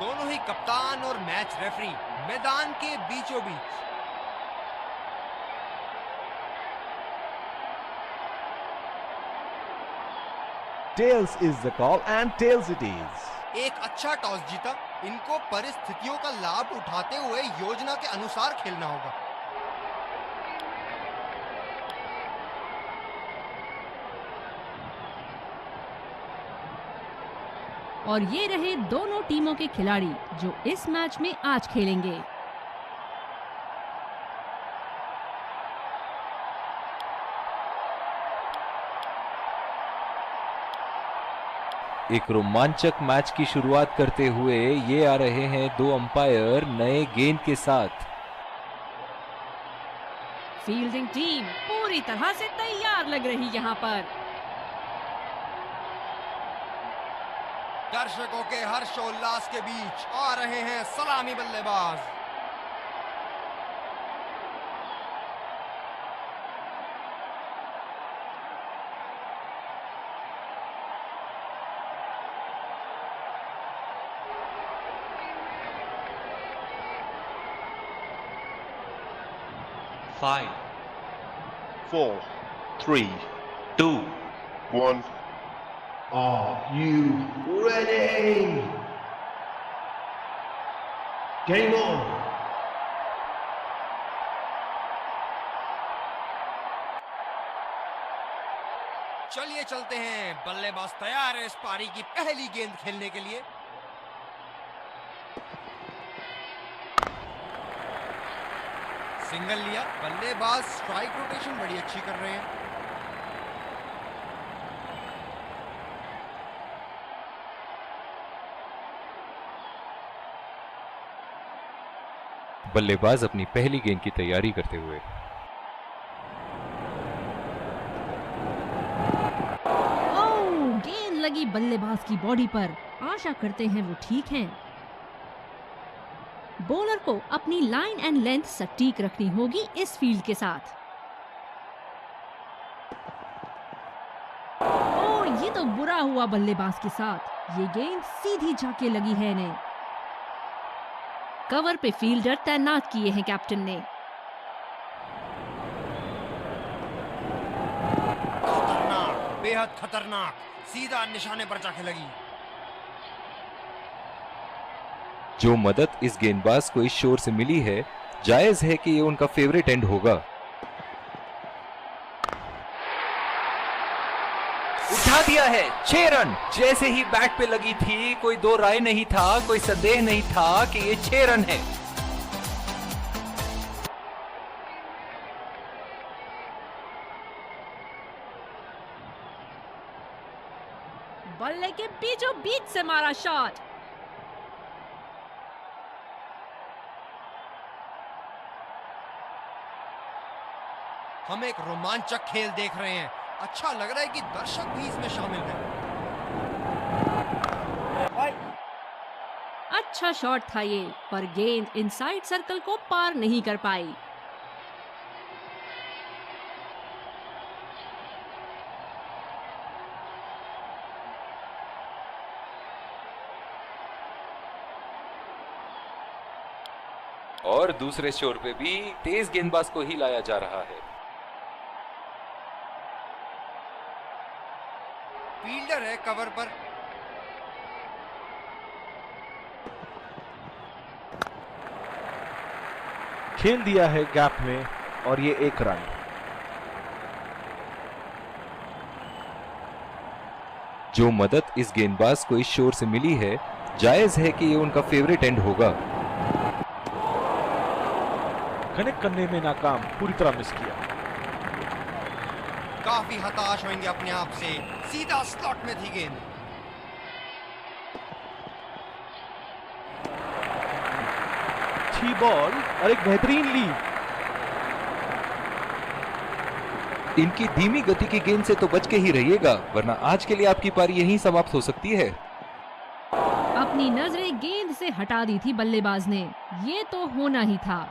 दोनों ही कप्तान और मैच रेफरी मैदान के बीचों बीच। Tails is the call and tails it is. एक अच्छा टॉस जीता, इनको परिस्थितियों का लाभ उठाते हुए योजना के अनुसार खेलना होगा। और ये रहे दोनों टीमों के खिलाड़ी जो इस मैच में आज खेलेंगे। एक रोमांचक मैच की शुरुआत करते हुए ये आ रहे हैं दो अंपायर नए गेंद के साथ। फील्डिंग टीम पूरी तरह से तैयार लग रही यहाँ पर। दर्शकों के हर्षोल्लास के बीच आ रहे हैं सलामी बल्लेबाज। Five, four, three, two, one. Are you ready? Game on! चलिए चलते हैं, बल्लेबाज तैयार है इस पारी की पहली गेंद खेलने के लिए। सिंगल लिया, बल्लेबाज स्ट्राइक रोटेशन बड़ी अच्छी कर रहे हैं। बल्लेबाज अपनी पहली गेंद की तैयारी करते हुए। ओह, गेंद लगी बल्लेबाज की बॉडी पर। आशा करते हैं वो ठीक हैं। बॉलर को अपनी लाइन एंड लेंथ सटीक रखनी होगी इस फील्ड के साथ। ओह, ये तो बुरा हुआ बल्लेबाज के साथ। ये गेंद सीधी जाके लगी है इन्हें। कवर पे फील्डर तैनात किए हैं कैप्टन ने। खतरनाक, बेहद खतरनाक, सीधा निशाने पर जाके लगी। जो मदद इस गेंदबाज को इस शोर से मिली है, जायज है कि ये उनका फेवरेट एंड होगा। उठा दिया है 6 रन। जैसे ही बैट पे लगी थी, कोई दो राय नहीं था, कोई संदेह नहीं था कि ये 6 रन है। बल्ले के बीचों बीच से मारा शॉट। हम एक रोमांचक खेल देख रहे हैं। अच्छा लग रहा है कि दर्शक भी इसमें शामिल हैं। अच्छा शॉट था ये, पर गेंद इनसाइड सर्कल को पार नहीं कर पाई। और दूसरे शोर पे भी तेज गेंदबाज को ही लाया जा रहा है। फील्डर है कवर पर। खेल दिया है गैप में और ये 1 रन। जो मदद इस गेंदबाज को इस शोर से मिली है, जायज है कि ये उनका फेवरेट एंड होगा। कनेक्ट करने में नाकाम, पूरी तरह मिस किया। काफी हताश होंगे अपने आप से। सीधा स्लॉट में थी गेंद। अच्छी बॉल और एक बेहतरीन लीड। इनकी धीमी गति की गेंद से तो बच के ही रहिएगा, वरना आज के लिए आपकी पारी यहीं समाप्त हो सकती है। अपनी नजरें गेंद से हटा दी थी बल्लेबाज ने। ये तो होना ही था।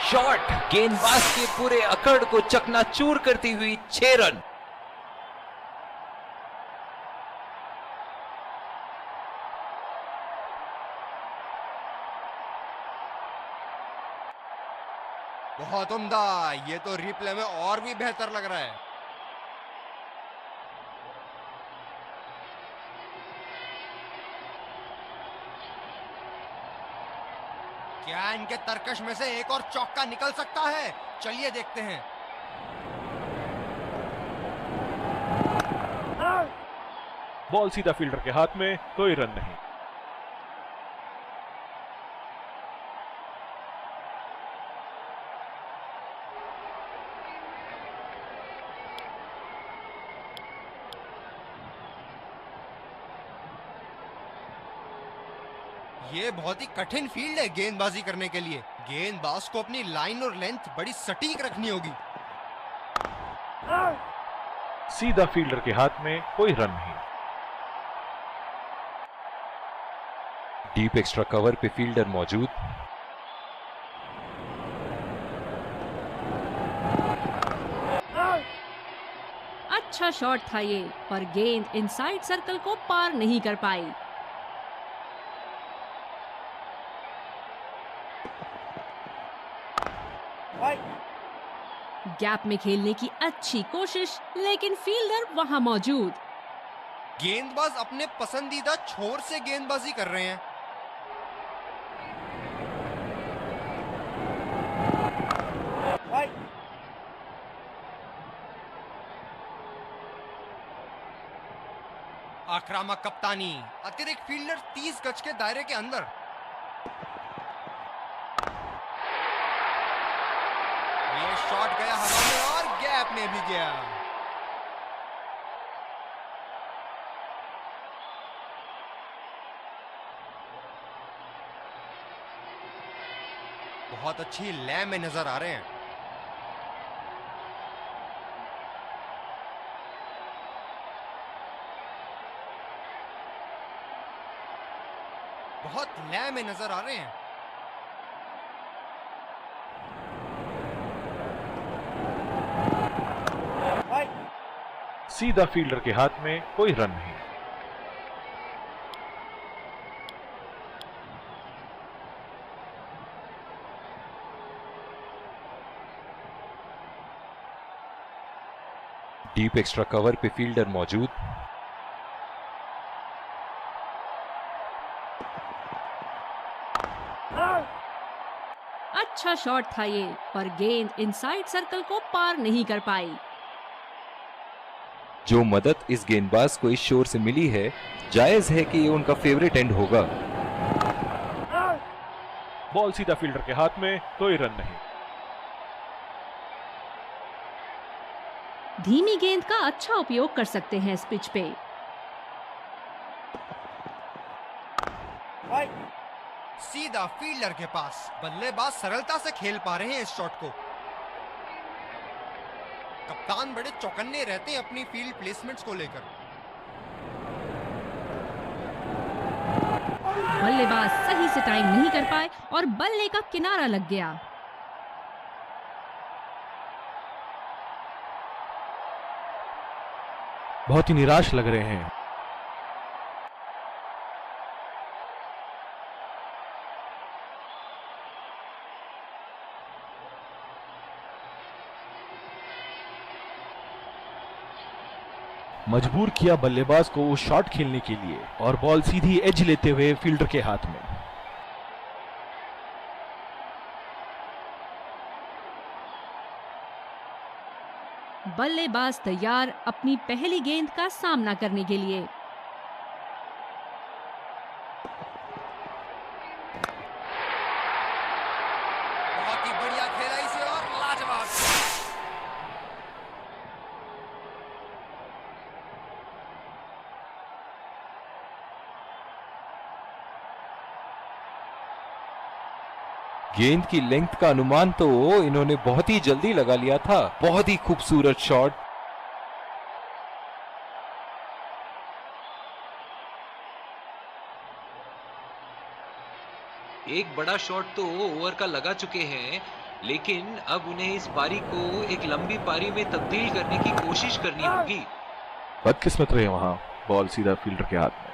शॉट गेंदबाज के पूरे अकड़ को चकनाचूर करती हुई 6 रन। बहुत उम्दा, ये तो रिप्ले में और भी बेहतर लग रहा है। क्या इनके तरकश में से एक और चौका निकल सकता है? चलिए देखते हैं। बॉल सीधा फील्डर के हाथ में, कोई रन नहीं। ये बहुत ही कठिन फील्ड है गेंदबाजी करने के लिए। गेंदबाज को अपनी लाइन और लेंथ बड़ी सटीक रखनी होगी। सीधा फील्डर के हाथ में, कोई रन नहीं। डीप एक्स्ट्रा कवर पे फील्डर मौजूद। अच्छा शॉट था ये, पर गेंद इनसाइड सर्कल को पार नहीं कर पाई। गैप में खेलने की अच्छी कोशिश, लेकिन फील्डर वहां मौजूद। गेंदबाज अपने पसंदीदा छोर से गेंदबाजी कर रहे हैं। आक्रामक कप्तानी, अतिरिक्त फील्डर 30 गज के दायरे के अंदर। ये शॉट गया हवा में और गैप में भी गया। बहुत अच्छी लय में नजर आ रहे हैं। बहुत लय में नजर आ रहे हैं। सीधा फील्डर के हाथ में, कोई रन नहीं। डीप एक्स्ट्रा कवर पे फील्डर मौजूद। अच्छा शॉट था ये, पर गेंद इनसाइड सर्कल को पार नहीं कर पाई। जो मदद इस गेंदबाज को इस शोर से मिली है, जायज है कि ये उनका फेवरेट एंड होगा। बॉल सीधा फील्डर के हाथ में, कोई रन नहीं। धीमी गेंद का अच्छा उपयोग कर सकते हैं इस पिच पे। सीधा फील्डर के पास। बल्लेबाज सरलता से खेल पा रहे हैं इस शॉट को। कप्तान बड़े चौकन्ने रहते हैं अपनी फील्ड प्लेसमेंट्स को लेकर। बल्लेबाज सही से टाइम नहीं कर पाए और बल्ले का किनारा लग गया। बहुत ही निराश लग रहे हैं। मजबूर किया बल्लेबाज को उस शॉट खेलने के लिए और बॉल सीधी एज लेते हुए फील्डर के हाथ में। बल्लेबाज तैयार अपनी पहली गेंद का सामना करने के लिए। बहुत ही बढ़िया खेला इसे और लाजवाब। गेंद की लेंथ का अनुमान तो इन्होंने बहुत ही जल्दी लगा लिया था। बहुत ही खूबसूरत शॉट। एक बड़ा शॉट तो ओवर का लगा चुके हैं, लेकिन अब उन्हें इस पारी को एक लंबी पारी में तब्दील करने की कोशिश करनी होगी। बदकिस्मत रहे वहां, बॉल सीधा फील्डर के हाथ में।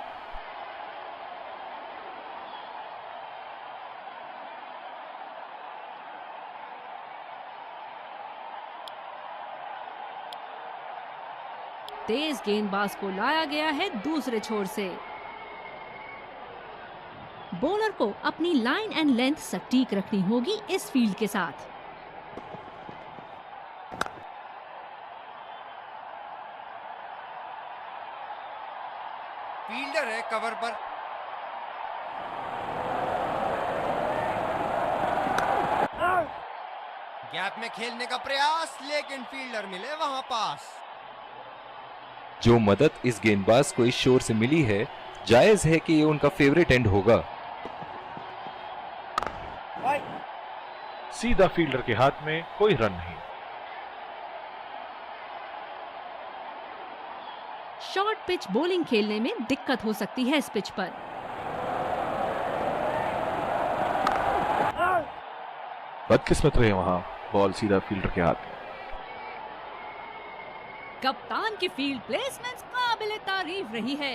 तेज गेंदबाज को लाया गया है दूसरे छोर से। बॉलर को अपनी लाइन एंड लेंथ सटीक रखनी होगी इस फील्ड के साथ। फील्डर है कवर पर। गैप में खेलने का प्रयास, लेकिन फील्डर मिले वहां पास। जो मदद इस गेंदबाज को इस शोर से मिली है, जायज है कि ये उनका फेवरेट एंड होगा। सीधा फील्डर के हाथ में, कोई रन नहीं। शॉर्ट पिच बॉलिंग खेलने में दिक्कत हो सकती है इस पिच पर। बदकिस्मत रहे वहां, बॉल सीधा फील्डर के हाथ में। कप्तान की फील्ड प्लेसमेंट काबिले तारीफ रही है।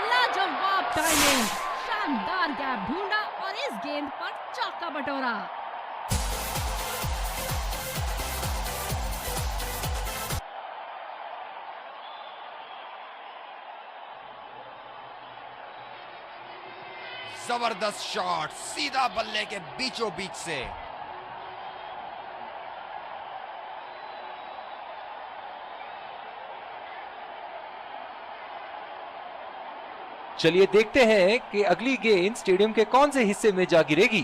लाजवाब टाइमिंग, शानदार गैप ढूंढा और इस गेंद पर चौका बटोरा। जबरदस्त शॉट, सीधा बल्ले के बीचों बीच से। चलिए देखते हैं कि अगली गेंद स्टेडियम के कौन से हिस्से में जा गिरेगी।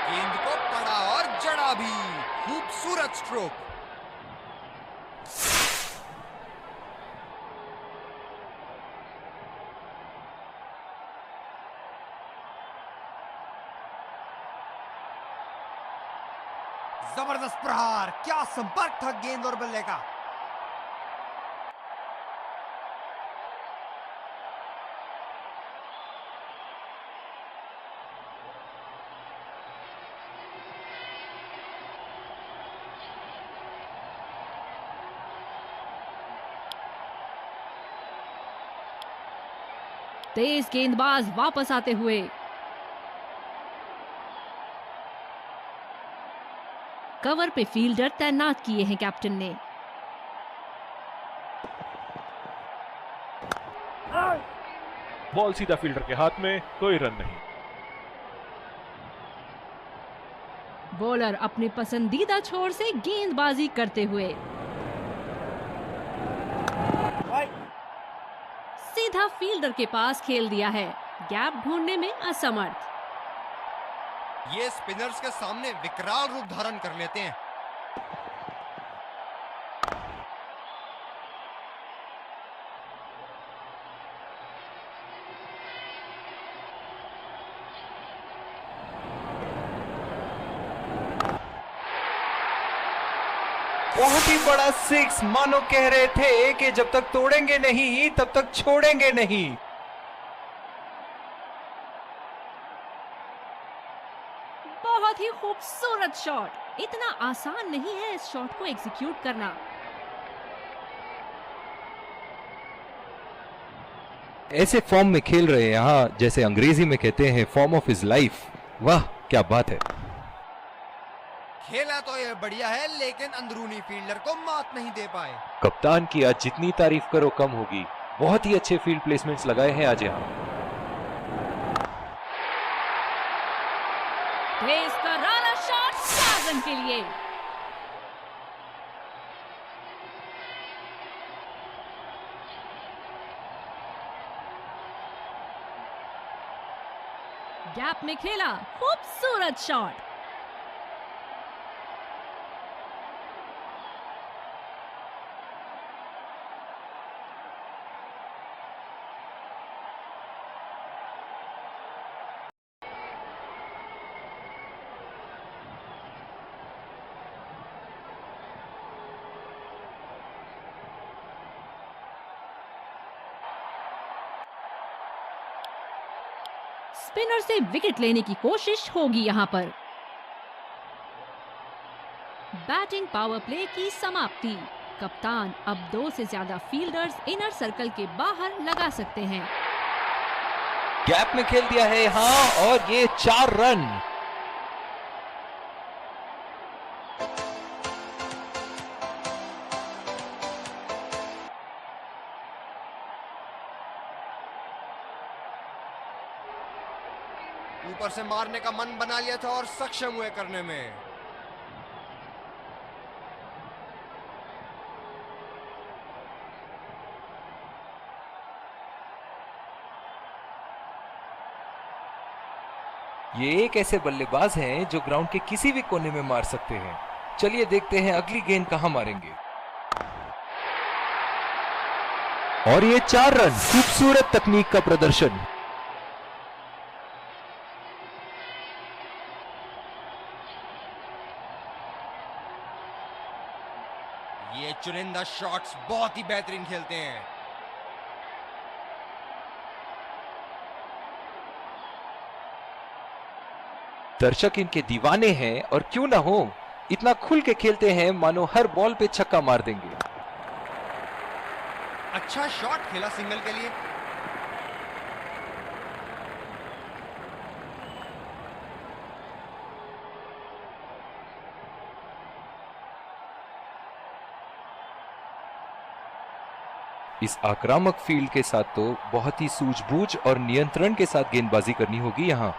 गेंद को पड़ा और जड़ा भी। खूबसूरत स्ट्रोक। जबरदस्त प्रहार, क्या संपर्क था गेंद और बल्ले का। तेज गेंदबाज वापस आते हुए। कवर पे फील्डर तैनात किए हैं कैप्टन ने। बॉल सीधा फील्डर के हाथ में, कोई रन नहीं। बॉलर अपने पसंदीदा छोर से गेंदबाजी करते हुए सीधा फील्डर के पास खेल दिया है, गैप ढूंढने में असमर्थ। ये स्पिनर्स के सामने विकराल रूप धारण कर लेते हैं। बहुत ही बड़ा सिक्स, मानो कह रहे थे कि जब तक तोड़ेंगे नहीं तब तक छोड़ेंगे नहीं। बहुत ही खूबसूरत शॉट। इतना आसान नहीं है इस शॉट को एग्जीक्यूट करना। ऐसे फॉर्म में खेल रहे हैं यहाँ, जैसे अंग्रेजी में कहते हैं फॉर्म ऑफ हिज लाइफ। वाह क्या बात है। खेला तो ये बढ़िया है, लेकिन अंदरूनी फील्डर को मात नहीं दे पाए। कप्तान की आज जितनी तारीफ करो कम होगी। बहुत ही अच्छे फील्ड प्लेसमेंट्स लगाए हैं आज यहाँ। तेज करारा शॉट 4 रन के लिए। गैप में खेला, खूबसूरत शॉट। स्पिनर से विकेट लेने की कोशिश होगी यहाँ पर। बैटिंग पावर प्ले की समाप्ति। कप्तान अब 2 से ज्यादा फील्डर्स इनर सर्कल के बाहर लगा सकते हैं। गैप में खेल दिया है यहाँ और ये 4 रन। ऊपर से मारने का मन बना लिया था और सक्षम हुए करने में। ये एक ऐसे बल्लेबाज हैं जो ग्राउंड के किसी भी कोने में मार सकते हैं। चलिए देखते हैं अगली गेंद कहां मारेंगे। और ये 4 रन। खूबसूरत तकनीक का प्रदर्शन। ये चुनिंदा शॉट्स बहुत ही बेहतरीन खेलते हैं। दर्शक इनके दीवाने हैं और क्यों ना हो, इतना खुल के खेलते हैं मानो हर बॉल पे छक्का मार देंगे। अच्छा शॉट खेला सिंगल के लिए। इस आक्रामक फील्ड के साथ तो बहुत ही सूझबूझ और नियंत्रण के साथ गेंदबाजी करनी होगी यहां।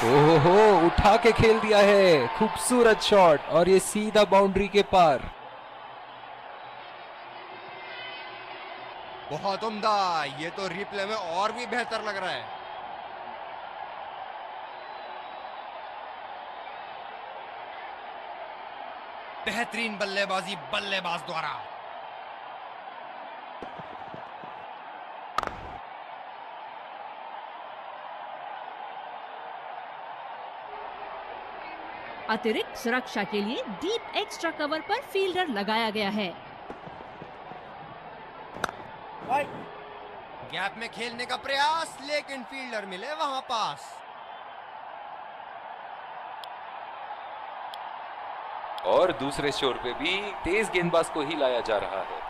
ओहो, उठा के खेल दिया है। खूबसूरत शॉट और ये सीधा बाउंड्री के पार। बहुत उम्दा। ये तो रिप्ले में और भी बेहतर लग रहा है। बेहतरीन बल्लेबाजी बल्लेबाज द्वारा। अतिरिक्त सुरक्षा के लिए डीप एक्स्ट्रा कवर पर फील्डर लगाया गया है। गैप में खेलने का प्रयास, लेकिन फील्डर मिले वहां पास। और दूसरे छोर पे भी तेज गेंदबाज को ही लाया जा रहा है।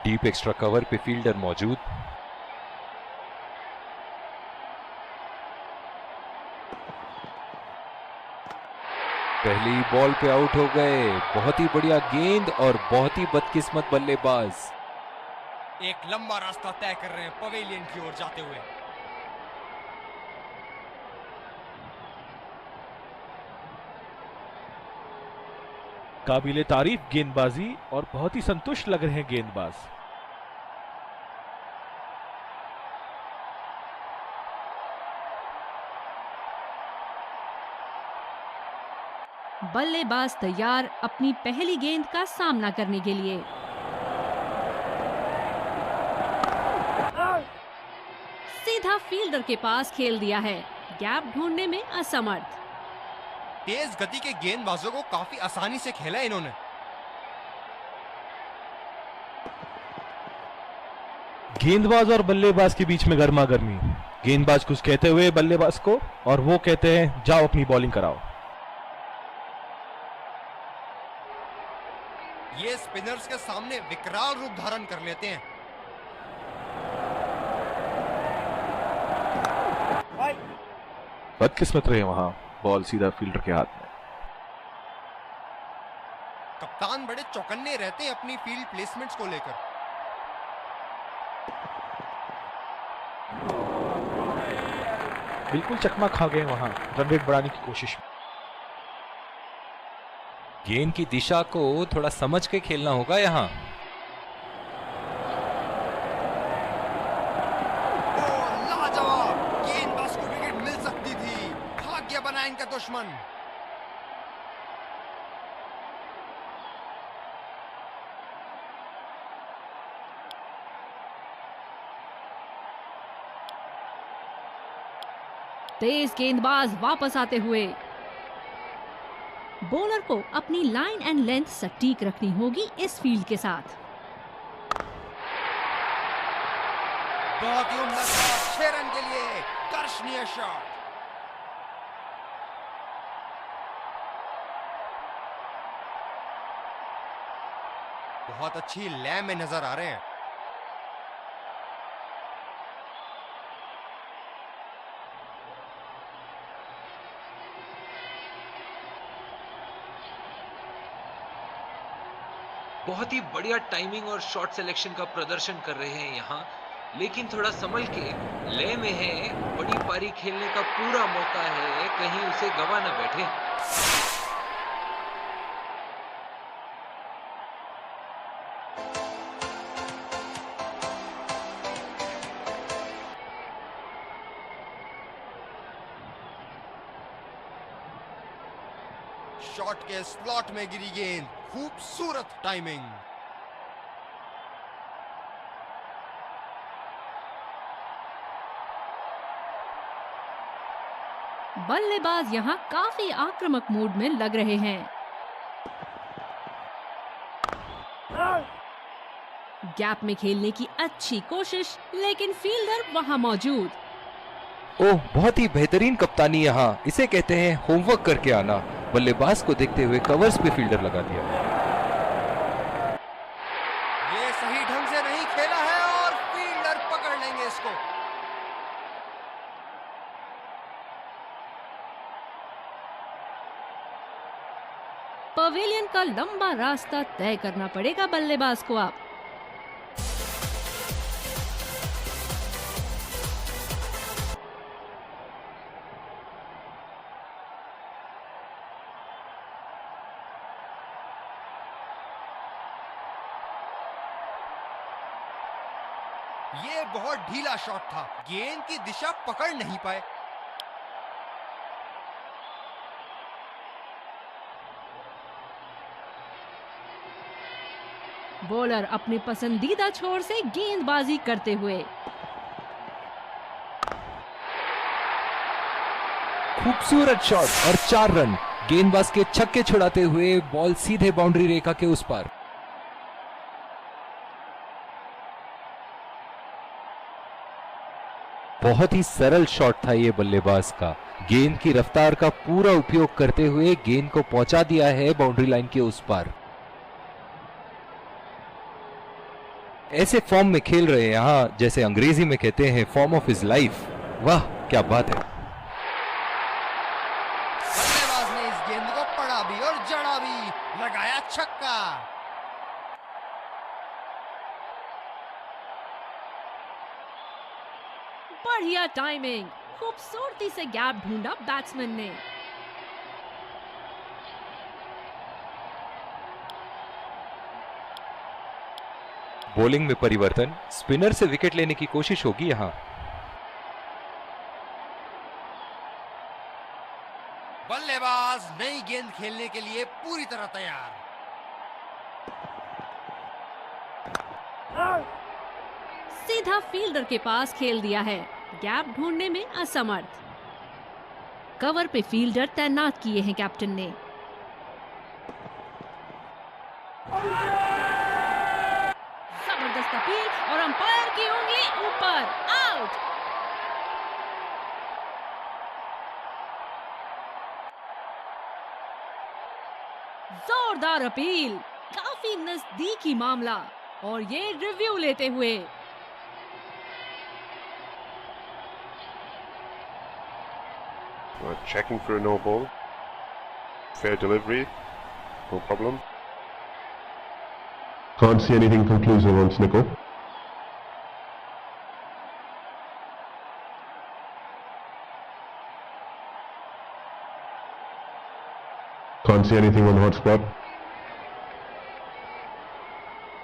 डीप एक्स्ट्रा कवर पे फील्डर मौजूद। पहली बॉल पे आउट हो गए। बहुत ही बढ़िया गेंद और बहुत ही बदकिस्मत बल्लेबाज। एक लंबा रास्ता तय कर रहे हैं पवेलियन की ओर जाते हुए। काबिले तारीफ गेंदबाजी और बहुत ही संतुष्ट लग रहे हैं गेंदबाज। बल्लेबाज तैयार अपनी पहली गेंद का सामना करने के लिए। सीधा फील्डर के पास खेल दिया है। गैप ढूंढने में असमर्थ। तेज गति के गेंदबाजों को काफी आसानी से खेला इन्होंने। गेंदबाज और बल्लेबाज के बीच में गर्मा गर्मी। गेंदबाज कुछ कहते हुए बल्लेबाज को, और वो कहते हैं जाओ अपनी बॉलिंग कराओ। ये स्पिनर्स के सामने विकराल रूप धारण कर लेते हैं। बदकिस्मत रहे वहां, बॉल सीधा फील्डर के हाथ में। कप्तान बड़े चौकन्ने रहते हैं अपनी फील्ड प्लेसमेंट्स को लेकर। बिल्कुल चकमा खा गए वहां रन रेट बढ़ाने की कोशिश में। गेंद की दिशा को थोड़ा समझ के खेलना होगा यहां। लाजवाब। गेंदबाज को विकेट मिल सकती थी। भाग्य बना इनका दुश्मन। तेज गेंदबाज वापस आते हुए। बॉलर को अपनी लाइन एंड लेंथ सटीक रखनी होगी इस फील्ड के साथ। बहुत ही उम्दा शॉट, 6 रन के लिए दर्शनीय शॉट। बहुत अच्छी लय में नजर आ रहे हैं। बहुत ही बढ़िया टाइमिंग और शॉट सिलेक्शन का प्रदर्शन कर रहे हैं यहाँ, लेकिन थोड़ा संभल के, लय में है, बड़ी पारी खेलने का पूरा मौका है, कहीं उसे गवा ना बैठे। शॉट के स्लॉट में गिरी गेंद, खूबसूरत टाइमिंग। बल्लेबाज यहाँ काफी आक्रामक मूड में लग रहे हैं। गैप में खेलने की अच्छी कोशिश, लेकिन फील्डर वहाँ मौजूद। ओह, बहुत ही बेहतरीन कप्तानी यहाँ, इसे कहते हैं होमवर्क करके आना। बल्लेबाज को देखते हुए कवर्स पे फील्डर लगा दिया। ये सही ढंग से नहीं खेला है और फील्डर पकड़ लेंगे इसको। पवेलियन का लंबा रास्ता तय करना पड़ेगा बल्लेबाज को अब। ये बहुत ढीला शॉट था, गेंद की दिशा पकड़ नहीं पाए। बॉलर अपने पसंदीदा छोर से गेंदबाजी करते हुए। खूबसूरत शॉट और 4 रन। गेंदबाज के छक्के छुड़ाते हुए बॉल सीधे बाउंड्री रेखा के उस पार। बहुत ही सरल शॉट था ये बल्लेबाज का। गेंद की रफ्तार का पूरा उपयोग करते हुए गेंद को पहुंचा दिया है बाउंड्री लाइन के उस पार। ऐसे फॉर्म में खेल रहे हैं यहाँ, जैसे अंग्रेजी में कहते हैं फॉर्म ऑफ हिज लाइफ। वाह क्या बात है। बल्लेबाज ने इस गेंद को पड़ा भी और जड़ा भी, लगाया छक्का। बढ़िया टाइमिंग, खूबसूरती से गैप ढूंढा बैट्समैन ने। बॉलिंग में परिवर्तन, स्पिनर से विकेट लेने की कोशिश होगी यहां। बल्लेबाज नई गेंद खेलने के लिए पूरी तरह तैयार। सीधा फील्डर के पास खेल दिया है, गैप ढूंढने में असमर्थ। कवर पे फील्डर तैनात किए हैं कैप्टन ने। जबरदस्त अपील और अंपायर की उंगली ऊपर, आउट। जोरदार अपील, काफी नजदीकी मामला, और ये रिव्यू लेते हुए। Checking for a no ball. Fair delivery. No problem. Can't see anything conclusive on Snickle. Can't see anything on hotspot.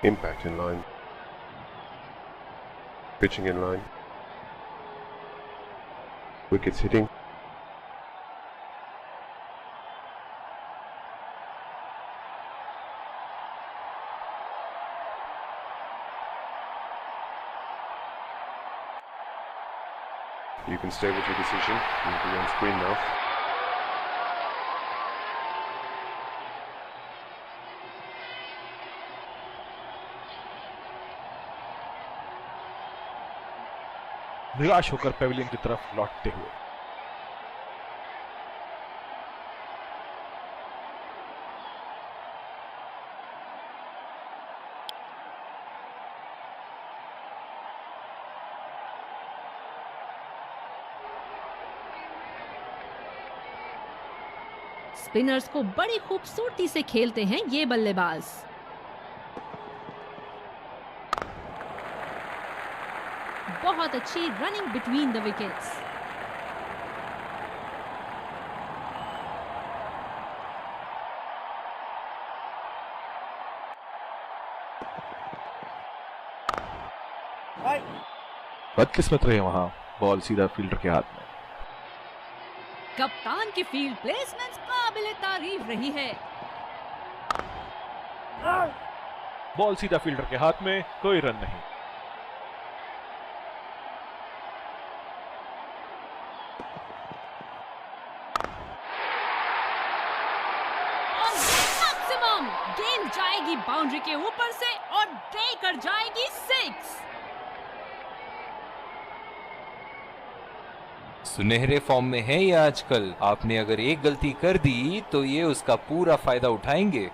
Impact in line. Pitching in line. Wickets hitting. You can stay with your decision. You'll be on screen now. निराश होकर Pavilion की तरफ लौटते हुए। Spinners को बड़ी खूबसूरती से खेलते हैं ये बल्लेबाज। बहुत अच्छी रनिंग बिटवीन द विकेट्स। बदकिस्मत रहे वहां, बॉल सीधा फील्डर के हाथ में। कप्तान की फील्ड प्लेसमेंट्स काबिले तारीफ रही है। बॉल सीधा फील्डर के हाथ में, कोई रन नहीं। और मैक्सिमम गेंद जाएगी बाउंड्री के ऊपर से और देकर जाएगी 6। सुनहरे फॉर्म में है ये आजकल। आपने अगर एक गलती कर दी तो ये उसका पूरा फायदा उठाएंगे।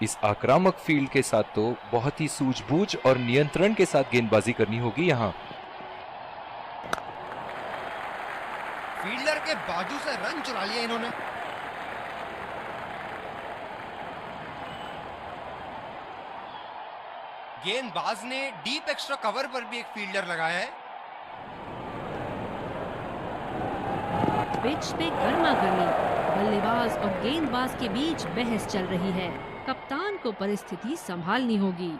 इस आक्रामक फील्ड के साथ तो बहुत ही सूझबूझ और नियंत्रण के साथ गेंदबाजी करनी होगी यहाँ। फील्डर के बाजू से रन चुरा लिया इन्होंने। गेंदबाज ने डीप एक्स्ट्रा कवर पर भी एक फील्डर लगाया है। पिच पे गर्मा गर्मी, बल्लेबाज और गेंदबाज के बीच बहस चल रही है। कप्तान को परिस्थिति संभालनी होगी।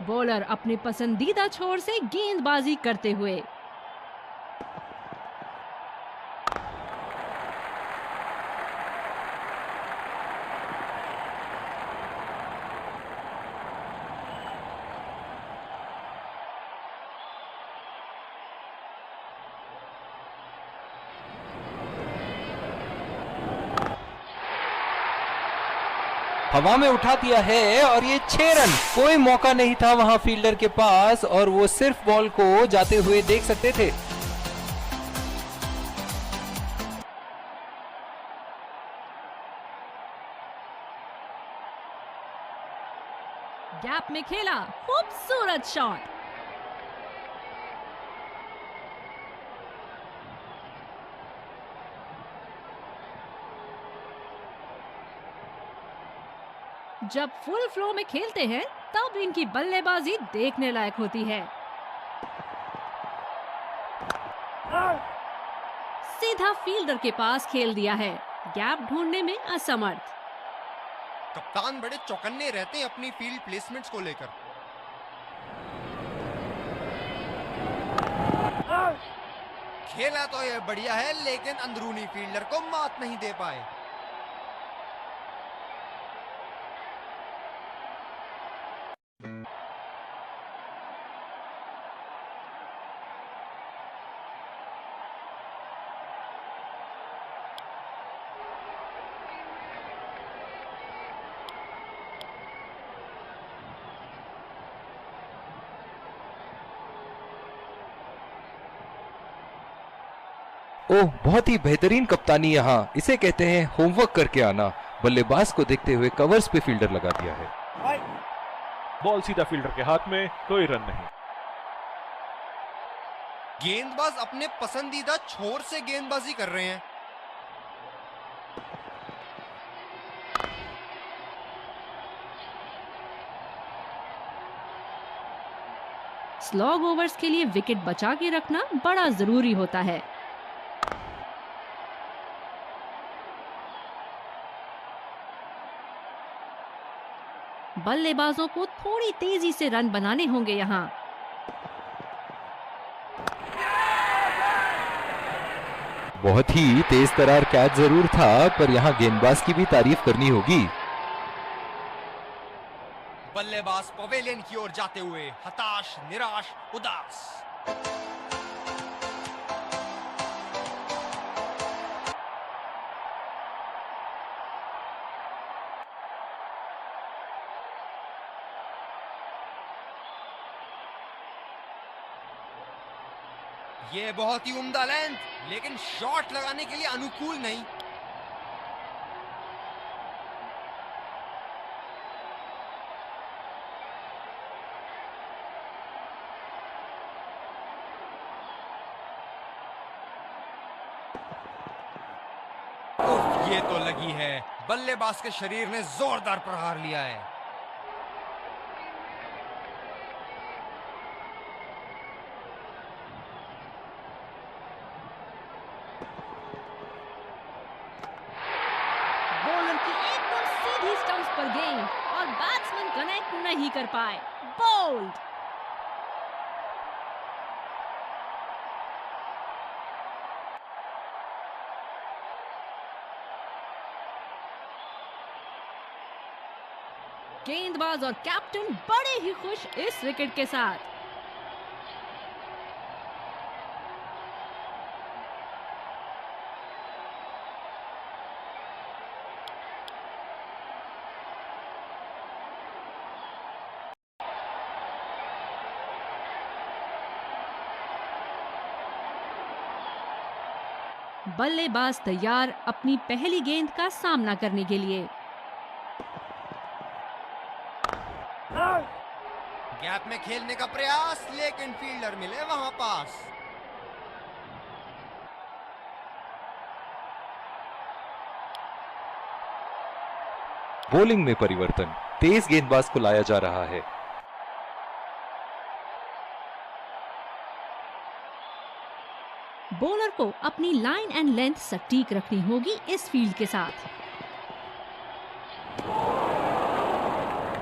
बॉलर अपने पसंदीदा छोर से गेंदबाजी करते हुए। हवा में उठा दिया है और ये 6 रन। कोई मौका नहीं था वहां फील्डर के पास और वो सिर्फ बॉल को जाते हुए देख सकते थे। गैप में खेला, खूबसूरत शॉट। जब फुल फ्लो में खेलते हैं तब इनकी बल्लेबाजी देखने लायक होती है। सीधा फील्डर के पास खेल दिया है, गैप ढूंढने में असमर्थ। कप्तान बड़े चौकन्ने रहते हैं अपनी फील्ड प्लेसमेंट्स को लेकर। खेला तो यह बढ़िया है लेकिन अंदरूनी फील्डर को मात नहीं दे पाए। ओह, बहुत ही बेहतरीन कप्तानी यहाँ। इसे कहते हैं होमवर्क करके आना। बल्लेबाज को देखते हुए कवर्स पे फील्डर लगा दिया है। बॉल सीधा फील्डर के हाथ में, कोई रन नहीं। गेंदबाज अपने पसंदीदा छोर से गेंदबाजी कर रहे हैं। स्लॉग ओवर्स के लिए विकेट बचा के रखना बड़ा जरूरी होता है। बल्लेबाजों को थोड़ी तेजी से रन बनाने होंगे यहाँ। बहुत ही तेज तरार कैच जरूर था, पर यहाँ गेंदबाज की भी तारीफ करनी होगी। बल्लेबाज पवेलियन की ओर जाते हुए हताश, निराश, उदास। ये बहुत ही उम्दा लेंथ, लेकिन शॉट लगाने के लिए अनुकूल नहीं। उफ, ये तो लगी है। बल्लेबाज के शरीर ने जोरदार प्रहार लिया है। बॉलर की एकदम सीधी स्टंप्स पर गेंद और बैट्समैन कनेक्ट नहीं कर पाए। बोल्ड। गेंदबाज और कैप्टन बड़े ही खुश इस विकेट के साथ। बल्लेबाज तैयार अपनी पहली गेंद का सामना करने के लिए। गैप में खेलने का प्रयास, लेकिन फील्डर मिले वहां पास। बॉलिंग में परिवर्तन, तेज गेंदबाज को लाया जा रहा है। बॉलर को अपनी लाइन एंड लेंथ सटीक रखनी होगी इस फील्ड के साथ।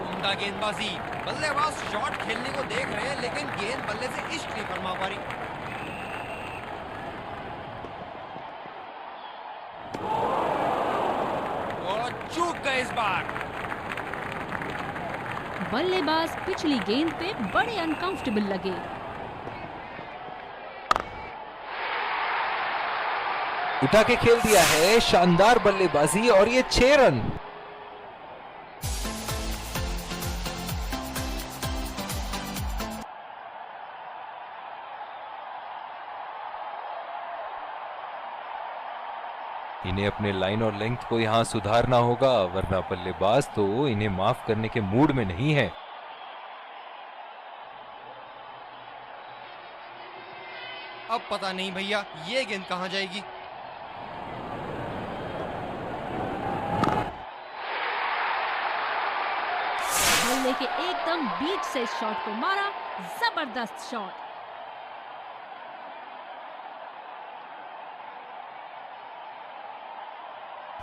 उम्दा गेंदबाजी। बल्लेबाज शॉट खेलने को देख रहे हैं, लेकिन गेंद बल्ले से इश्क नहीं फरमा पा रही। और चूक गए इस बार। बल्लेबाज पिछली गेंद पे बड़े अनकंफर्टेबल लगे। उठा के खेल दिया है, शानदार बल्लेबाजी, और ये 6 रन। इन्हें अपने लाइन और लेंथ को यहां सुधारना होगा, वरना बल्लेबाज तो इन्हें माफ करने के मूड में नहीं है। अब पता नहीं भैया, ये गेंद कहां जाएगी। बल्ले के एकदम बीच से इस शॉट को मारा। जबरदस्त शॉट।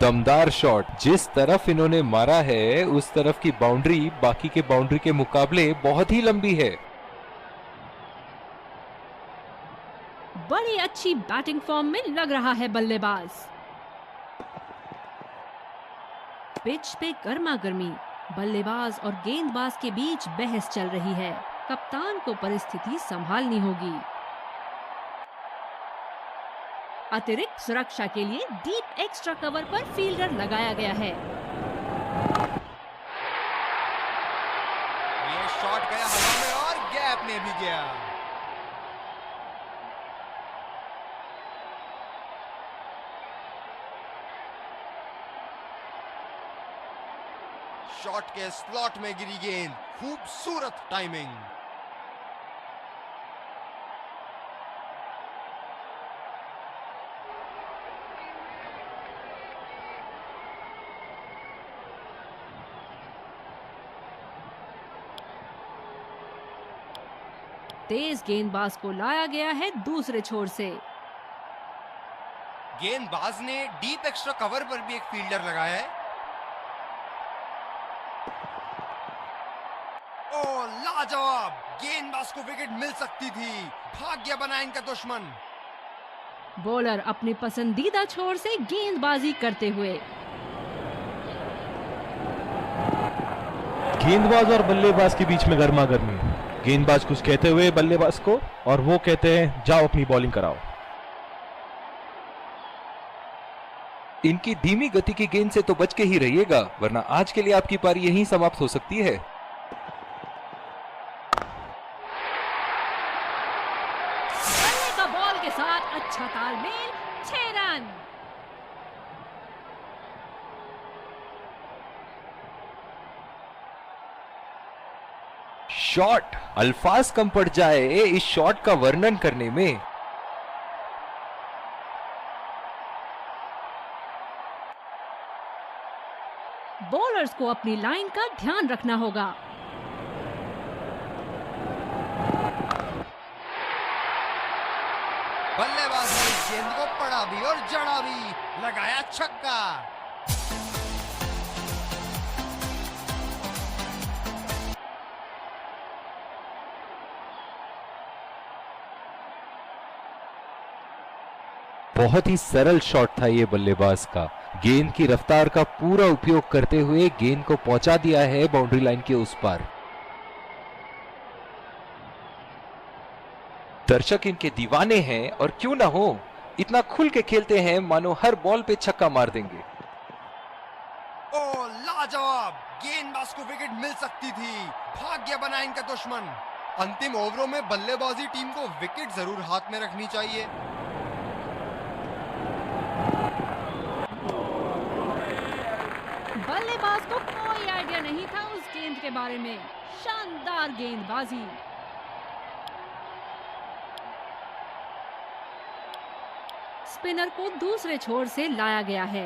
दमदार शॉट। जिस तरफ इन्होंने मारा है उस तरफ की बाउंड्री बाकी के बाउंड्री के मुकाबले बहुत ही लंबी है। बड़ी अच्छी बैटिंग फॉर्म में लग रहा है बल्लेबाज। पिच पे गर्मा गर्मी। बल्लेबाज और गेंदबाज के बीच बहस चल रही है। कप्तान को परिस्थिति संभालनी होगी। अतिरिक्त सुरक्षा के लिए डीप एक्स्ट्रा कवर पर फील्डर लगाया गया है। ये शॉट गया हवा में और गैप में भी गया। शॉट के स्लॉट में गिरी गेंद। खूबसूरत टाइमिंग। तेज गेंदबाज को लाया गया है दूसरे छोर से। गेंदबाज ने डीप एक्स्ट्रा कवर पर भी एक फील्डर लगाया है। लाजवाब, गेंदबाज को विकेट मिल सकती थी, भाग्य बना इनका दुश्मन। बॉलर अपने पसंदीदा छोर से गेंदबाजी करते हुए। गेंदबाज और बल्लेबाज के बीच में गर्मा गर्मी। गेंदबाज कुछ कहते हुए बल्लेबाज को, और वो कहते हैं जाओ अपनी बॉलिंग कराओ। इनकी धीमी गति की गेंद से तो बच के ही रहिएगा, वरना आज के लिए आपकी पारी यहीं समाप्त हो सकती है। बल्ले का बॉल के साथ अच्छा तालमेल, 6 रन। शॉट, अल्फाज कम पड़ जाए इस शॉट का वर्णन करने में। बॉलर्स को अपनी लाइन का ध्यान रखना होगा। बल्लेबाज ने इस गेंद को पड़ा भी और जड़ा भी, लगाया छक्का। बहुत ही सरल शॉट था ये बल्लेबाज का। गेंद की रफ्तार का पूरा उपयोग करते हुए गेंद को पहुंचा दिया है बाउंड्री लाइन के उस पार। दर्शक इनके दीवाने हैं, और क्यों ना हो, इतना खुल के खेलते हैं मानो हर बॉल पे छक्का मार देंगे। ओ लाजवाब, गेंदबाज को विकेट मिल सकती थी, भाग्य बना इनका दुश्मन। अंतिम ओवरों में बल्लेबाजी टीम को विकेट जरूर हाथ में रखनी चाहिए। बल्लेबाज को कोई आइडिया नहीं था उस गेंद के बारे में। शानदार गेंदबाजी। स्पिनर को दूसरे छोर से लाया गया है।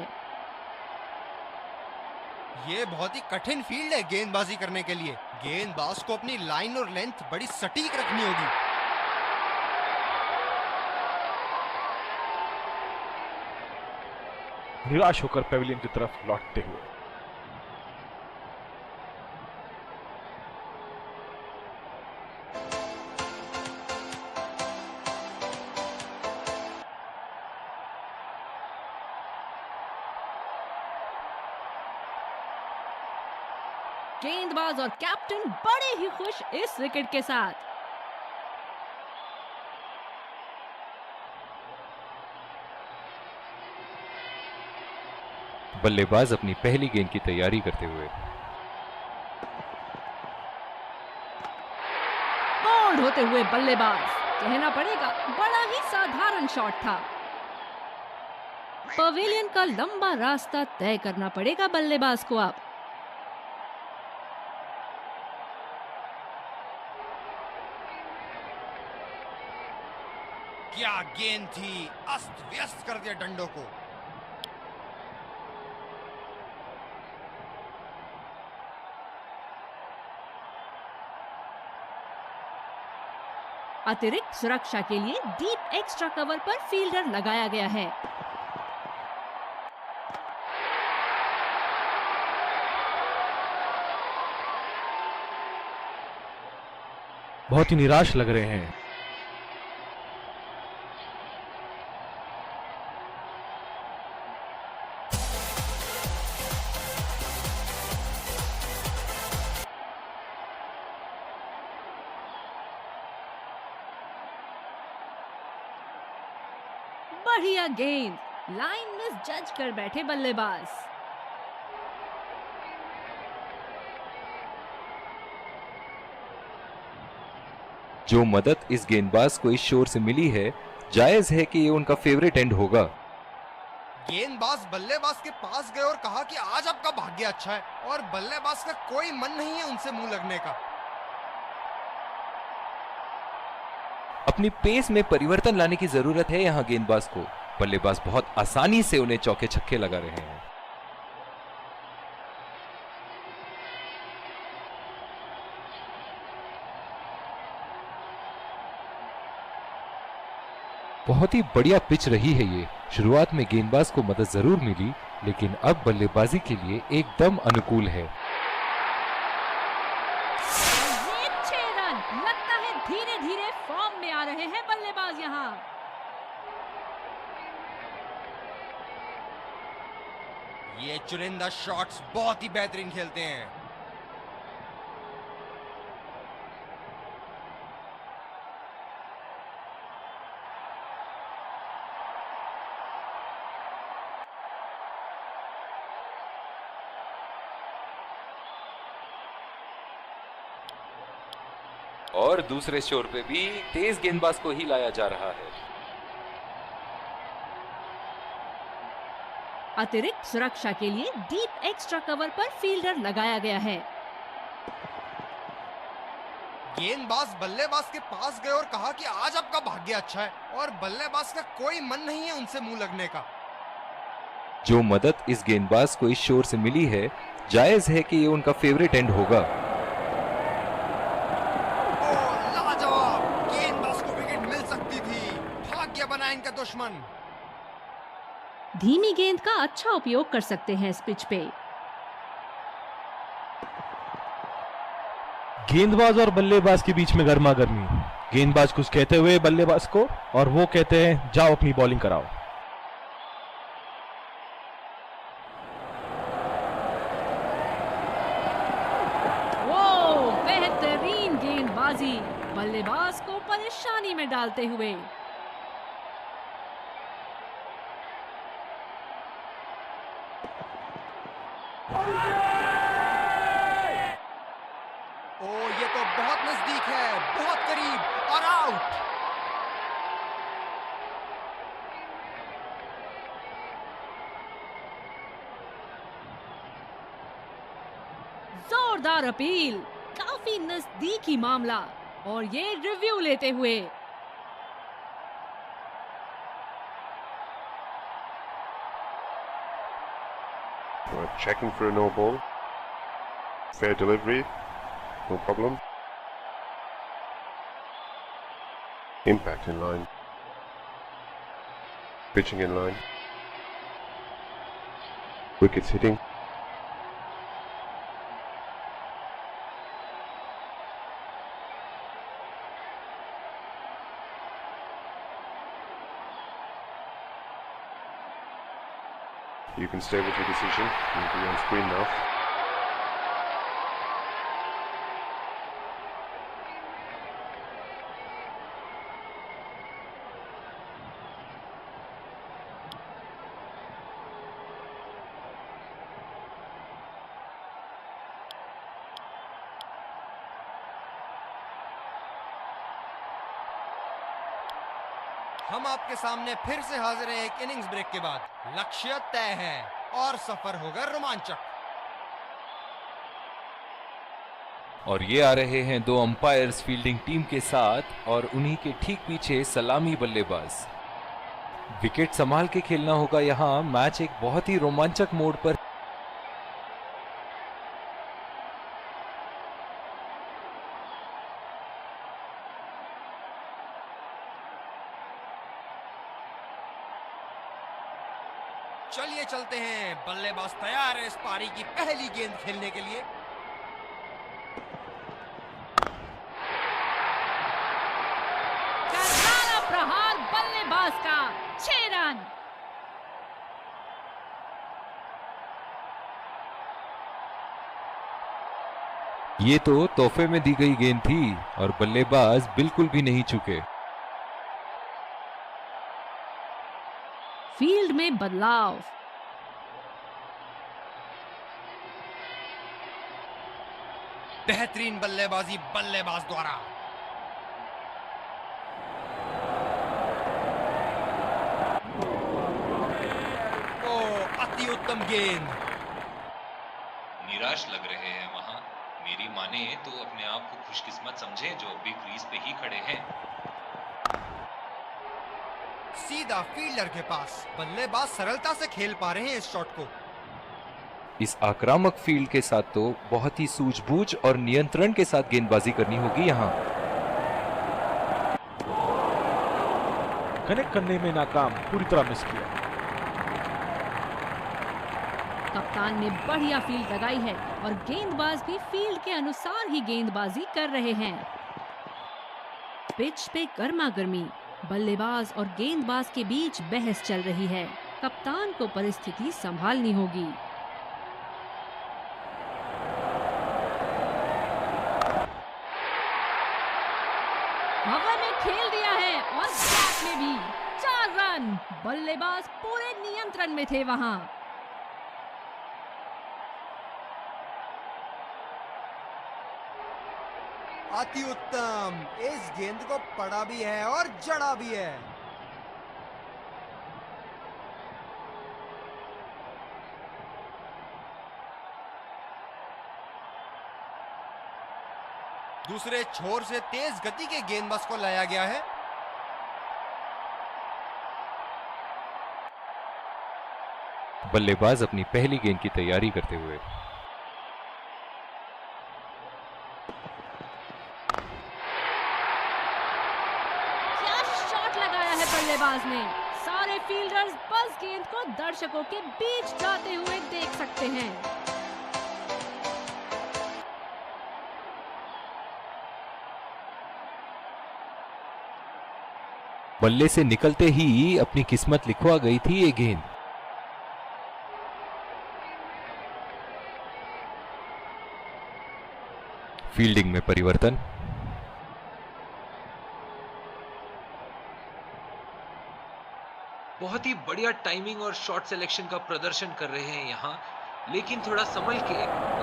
ये बहुत ही कठिन फील्ड है गेंदबाजी करने के लिए। गेंदबाज को अपनी लाइन और लेंथ बड़ी सटीक रखनी होगी। निराश होकर पेविलियन की तरफ लौटते हुए। गेंदबाज और कैप्टन बड़े ही खुश इस विकेट के साथ। बल्लेबाज अपनी पहली गेंद की तैयारी करते हुए। बोल्ड होते हुए बल्लेबाज, कहना पड़ेगा बड़ा ही साधारण शॉट था। पवेलियन का लंबा रास्ता तय करना पड़ेगा बल्लेबाज को अब। क्या गेंद थी, अस्त व्यस्त कर दिया डंडों को। अतिरिक्त सुरक्षा के लिए डीप एक्स्ट्रा कवर पर फील्डर लगाया गया है। बहुत ही निराश लग रहे हैं। बढ़िया गेंद, लाइन मिस जज कर बैठे बल्लेबाज। जो मदद इस गेंदबाज को इस शोर से मिली है, जायज है कि ये उनका फेवरेट एंड होगा। गेंदबाज बल्लेबाज के पास गए और कहा कि आज आपका भाग्य अच्छा है, और बल्लेबाज का कोई मन नहीं है उनसे मुंह लगने का। अपनी पेस में परिवर्तन लाने की जरूरत है यहां गेंदबाज को। बल्लेबाज बहुत आसानी से उन्हें चौके छक्के लगा रहे हैं। बहुत ही बढ़िया पिच रही है ये। शुरुआत में गेंदबाज को मदद जरूर मिली, लेकिन अब बल्लेबाजी के लिए एकदम अनुकूल है। ये 6 धीरे फॉर्म में आ रहे हैं बल्लेबाज यहाँ। ये चुनिंदा शॉट्स बहुत ही बेहतरीन खेलते हैं। और दूसरे शोर पे भी तेज गेंदबाज को ही लाया जा रहा है। अतिरिक्त सुरक्षा के लिए डीप एक्स्ट्रा कवर पर फील्डर लगाया गया है। गेंदबाज बल्लेबाज के पास गए और कहा कि आज आपका भाग्य अच्छा है, और बल्लेबाज का कोई मन नहीं है उनसे मुंह लगने का। जो मदद इस गेंदबाज को इस शोर से मिली है, जायज है कि ये उनका फेवरेट एंड होगा। ओ लाजवाब! गेंदबाज को विकेट मिल सकती थी, भाग्य बना इनका दुश्मन। धीमी गेंद का अच्छा उपयोग कर सकते हैं इस पिच पे। गेंदबाज और बल्लेबाज के बीच में गर्मा गर्मी। गेंदबाज कुछ कहते हुए बल्लेबाज को, और वो कहते हैं जाओ अपनी बॉलिंग कराओ। वो बेहतरीन गेंदबाजी, बल्लेबाज को परेशानी में डालते हुए। ओ ये तो बहुत नजदीक है, बहुत करीब, और आउट। जोरदार अपील, काफी नजदीकी मामला, और ये रिव्यू लेते हुए। We're checking for a no ball. Fair delivery. No problem. Impact in line. Pitching in line. Wickets hitting. You can stay with your decision. You'll be on screen now. हम आपके सामने फिर से हाजिर हैं एक इनिंग्स ब्रेक के बाद। लक्ष्य तय है और सफर होगा रोमांचक। और ये आ रहे हैं दो अंपायर्स फील्डिंग टीम के साथ, और उन्हीं के ठीक पीछे सलामी बल्लेबाज। विकेट संभाल के खेलना होगा यहाँ। मैच एक बहुत ही रोमांचक मोड़ पर। चलिए चलते हैं, बल्लेबाज तैयार है इस पारी की पहली गेंद खेलने के लिए। करारा प्रहार बल्लेबाज का, 6 रन। ये तो तोहफे में दी गई गेंद थी, और बल्लेबाज बिल्कुल भी नहीं चुके। फील्ड में बदलाव। बेहतरीन बल्लेबाजी बल्लेबाज द्वारा। ओ अति उत्तम गेंद। निराश लग रहे हैं वहां। मेरी माने तो अपने आप को खुशकिस्मत समझे जो अभी क्रीज पे ही खड़े हैं। सीधा फील्डर के पास। बल्लेबाज सरलता से खेल पा रहे हैं इस शॉट को। इस आक्रामक फील्ड के साथ तो बहुत ही सूझबूझ और नियंत्रण के साथ गेंदबाजी करनी होगी यहाँ। कनेक्ट करने में नाकाम, पूरी तरह मिस किया। कप्तान ने बढ़िया फील्ड लगाई है, और गेंदबाज भी फील्ड के अनुसार ही गेंदबाजी कर रहे हैं। पिच पे गर्मा गर्मी, बल्लेबाज और गेंदबाज के बीच बहस चल रही है। कप्तान को परिस्थिति संभालनी होगी। हवा में खेल दिया है और गैप में भी 4 रन। बल्लेबाज पूरे नियंत्रण में थे वहां। अति उत्तम, इस गेंद को पड़ा भी है और जड़ा भी है। दूसरे छोर से तेज गति के गेंदबाज को लाया गया है। बल्लेबाज अपनी पहली गेंद की तैयारी करते हुए। क्या शॉट लगाया है बल्लेबाज ने। सारे फील्डर्स बस गेंद को दर्शकों के बीच जाते हुए देख सकते हैं। बल्ले से निकलते ही अपनी किस्मत लिखवा गई थी ये गेंद। फील्डिंग में परिवर्तन। बहुत ही बढ़िया टाइमिंग और शॉट सिलेक्शन का प्रदर्शन कर रहे हैं यहाँ, लेकिन थोड़ा संभल के,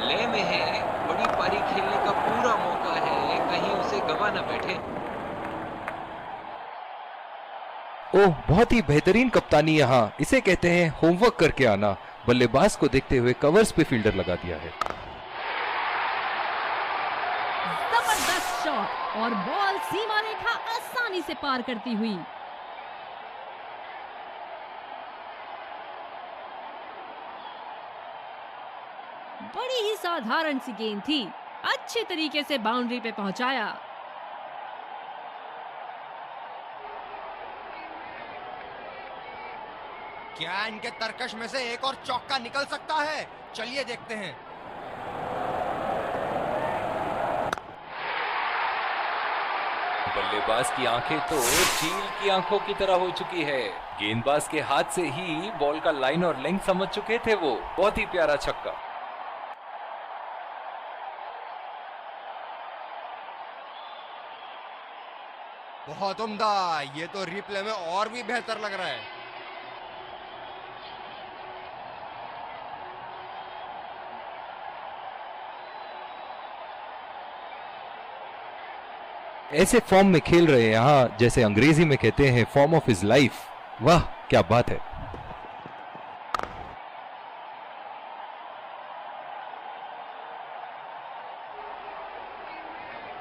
लय में है। बड़ी पारी खेलने का पूरा मौका है, कहीं उसे गवा न बैठे। ओह, बहुत ही बेहतरीन कप्तानी यहाँ। इसे कहते हैं होमवर्क करके आना। बल्लेबाज को देखते हुए कवर्स पे फील्डर लगा दिया है। जबरदस्त शॉट और बॉल सीमा रेखा आसानी से पार करती हुई। बड़ी ही साधारण सी गेंद थी, अच्छे तरीके से बाउंड्री पे पहुंचाया। क्या इनके तरकश में से एक और चौका निकल सकता है? चलिए देखते हैं। बल्लेबाज की आंखें तो चील की आंखों की तरह हो चुकी है। गेंदबाज के हाथ से ही बॉल का लाइन और लेंथ समझ चुके थे वो। बहुत ही प्यारा छक्का। बहुत उम्दा, ये तो रिप्ले में और भी बेहतर लग रहा है। ऐसे फॉर्म में खेल रहे हैं यहाँ, जैसे अंग्रेजी में कहते हैं फॉर्म ऑफ हिज लाइफ। वाह क्या बात है।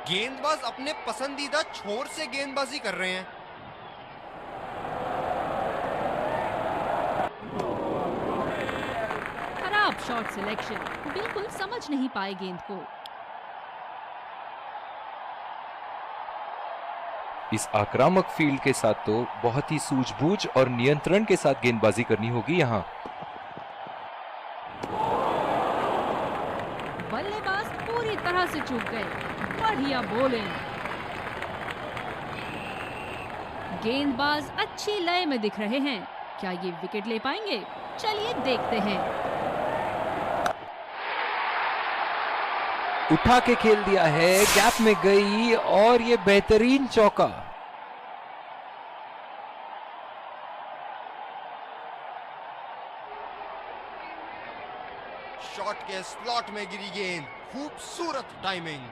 गेंदबाज अपने पसंदीदा छोर से गेंदबाजी कर रहे हैं। खराब शॉट सिलेक्शन, बिल्कुल समझ नहीं पाए गेंद को। इस आक्रामक फील्ड के साथ तो बहुत ही सूझबूझ और नियंत्रण के साथ गेंदबाजी करनी होगी यहाँ। बल्लेबाज पूरी तरह से चूक गए। बढ़िया बॉलिंग। गेंदबाज अच्छी लय में दिख रहे हैं। क्या ये विकेट ले पाएंगे? चलिए देखते हैं। उठा के खेल दिया है, गैप में गई और ये बेहतरीन चौका। शॉट के स्लॉट में गिरी गेंद, खूबसूरत टाइमिंग।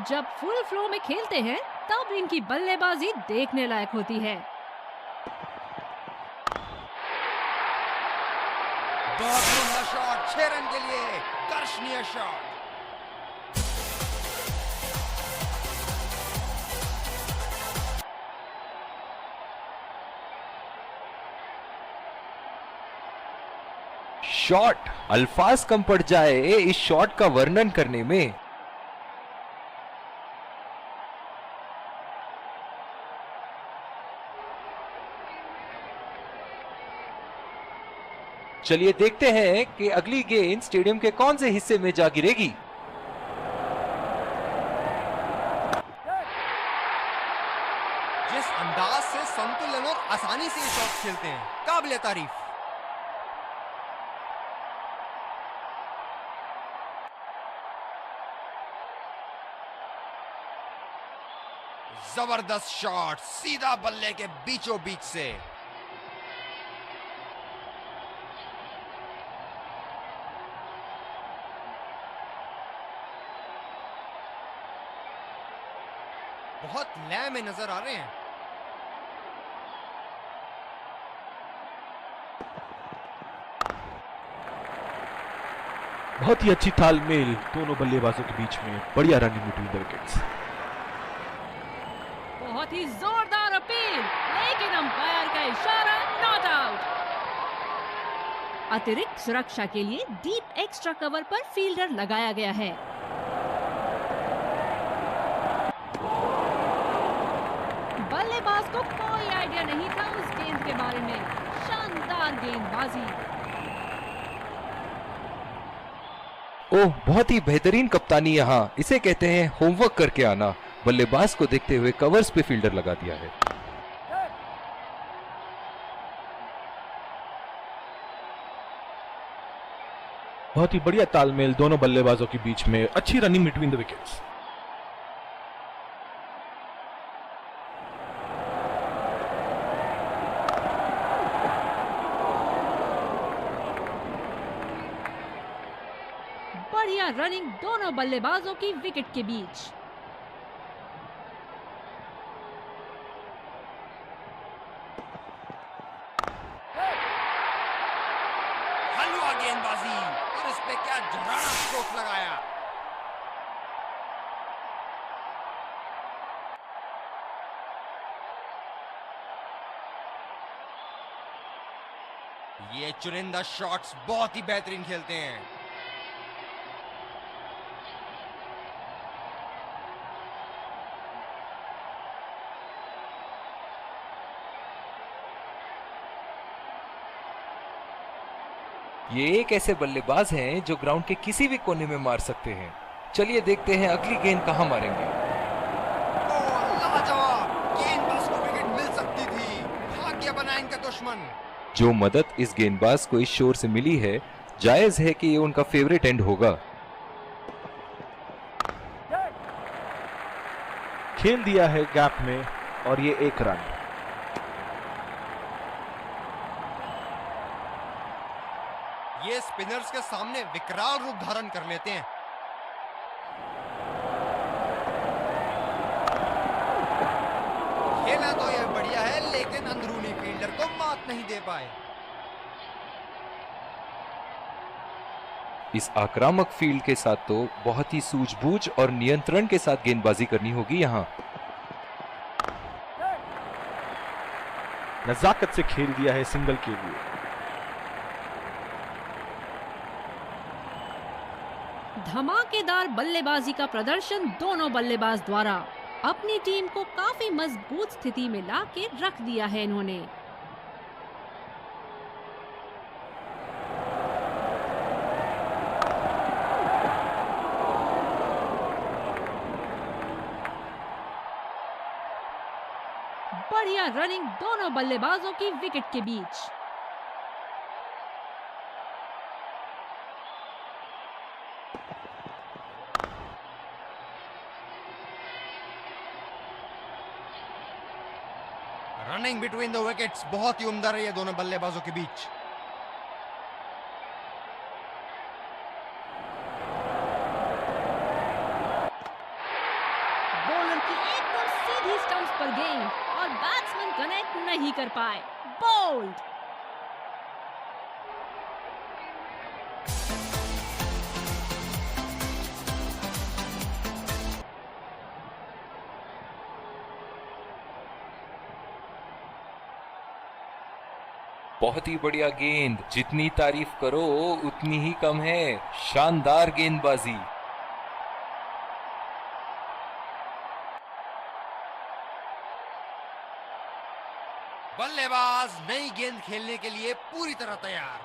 जब फुल फ्लो में खेलते हैं तब इनकी बल्लेबाजी देखने लायक होती है। बहुत उम्दा शॉट, 6 रन के लिए दर्शनीय शॉट। शॉट, अल्फाज कम पड़ जाए इस शॉट का वर्णन करने में। चलिए देखते हैं कि अगली गेंद स्टेडियम के कौन से हिस्से में जा गिरेगी। जिस अंदाज से संतुलन और आसानी से ये शॉट खेलते हैं, काबिले तारीफ। जबरदस्त शॉट सीधा बल्ले के बीचों बीच से। बहुत लय में नजर आ रहे हैं। बहुत ही अच्छी तालमेल दोनों बल्लेबाजों के बीच में, बढ़िया रनिंग बिटवीन द विकेट्स। बहुत ही जोरदार अपील, लेकिन अंपायर का इशारा, नॉट आउट। अतिरिक्त सुरक्षा के लिए डीप एक्स्ट्रा कवर पर फील्डर लगाया गया है। बल्लेबाज को कोई आइडिया नहीं था उस गेंद के बारे में। शानदार गेंदबाजी। ओह, बहुत ही बेहतरीन कप्तानी यहाँ। इसे कहते हैं होमवर्क करके आना। बल्लेबाज को देखते हुए कवर्स पे फील्डर लगा दिया है। बहुत ही बढ़िया तालमेल दोनों बल्लेबाजों के बीच में, अच्छी रनिंग बिटवीन द विकेट्स। बढ़िया रनिंग दोनों बल्लेबाजों की विकेट के बीच। हलवा गेंदबाजी, और इस पे क्या जबराना स्ट्रोक लगाया। ये चुनिंदा शॉट्स बहुत ही बेहतरीन खेलते हैं। ये एक ऐसे बल्लेबाज हैं जो ग्राउंड के किसी भी कोने में मार सकते हैं। चलिए देखते हैं अगली गेंद कहां मारेंगे। लाजवाब, गेंदबाज को विकेट मिल सकती थी। भाग्य बना इनका दुश्मन। जो मदद इस गेंदबाज को इस शोर से मिली है, जायज है कि ये उनका फेवरेट एंड होगा। खेल दिया है गैप में और ये 1 रन। ये स्पिनर्स के सामने विकराल रूप धारण कर लेते हैं। खेला तो यह बढ़िया है, लेकिन अंदरूनी फील्डर को मात नहीं दे पाए। इस आक्रामक फील्ड के साथ तो बहुत ही सूझबूझ और नियंत्रण के साथ गेंदबाजी करनी होगी यहाँ। नजाकत से खेल दिया है सिंगल के लिए। धमाकेदार बल्लेबाजी का प्रदर्शन दोनों बल्लेबाज द्वारा। अपनी टीम को काफी मजबूत स्थिति में लाके रख दिया है इन्होंने। बढ़िया रनिंग दोनों बल्लेबाजों की विकेट के बीच। रनिंग बिटवीन द विकेट्स बहुत ही उम्दा रही है दोनों बल्लेबाजों के बीच। बॉलर की एकदम सीधी स्टंप्स पर गेंद और बैट्समैन कनेक्ट नहीं कर पाए। बोल्ड। बहुत ही बढ़िया गेंद, जितनी तारीफ करो उतनी ही कम है। शानदार गेंदबाजी। बल्लेबाज नई गेंद खेलने के लिए पूरी तरह तैयार।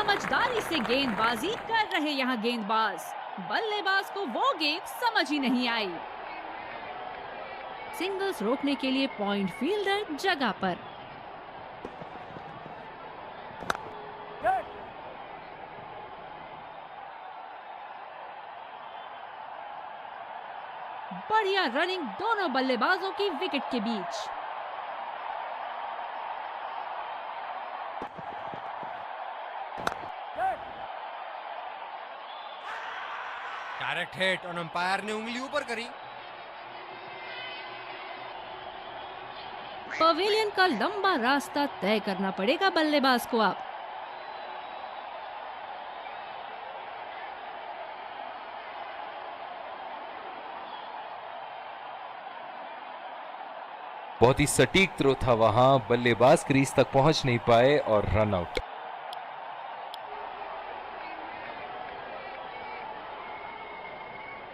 समझदारी से गेंदबाजी कर रहे यहाँ गेंदबाज। बल्लेबाज को वो गेंद समझ ही नहीं आई। सिंगल्स रोकने के लिए पॉइंट फील्डर जगह पर। बढ़िया रनिंग दोनों बल्लेबाजों की विकेट के बीच। डायरेक्ट हिट और अंपायर ने उंगली ऊपर करी। पवेलियन का लंबा रास्ता तय करना पड़ेगा बल्लेबाज को अब। बहुत ही सटीक थ्रो था वहां, बल्लेबाज क्रीज तक पहुंच नहीं पाए और रन आउट।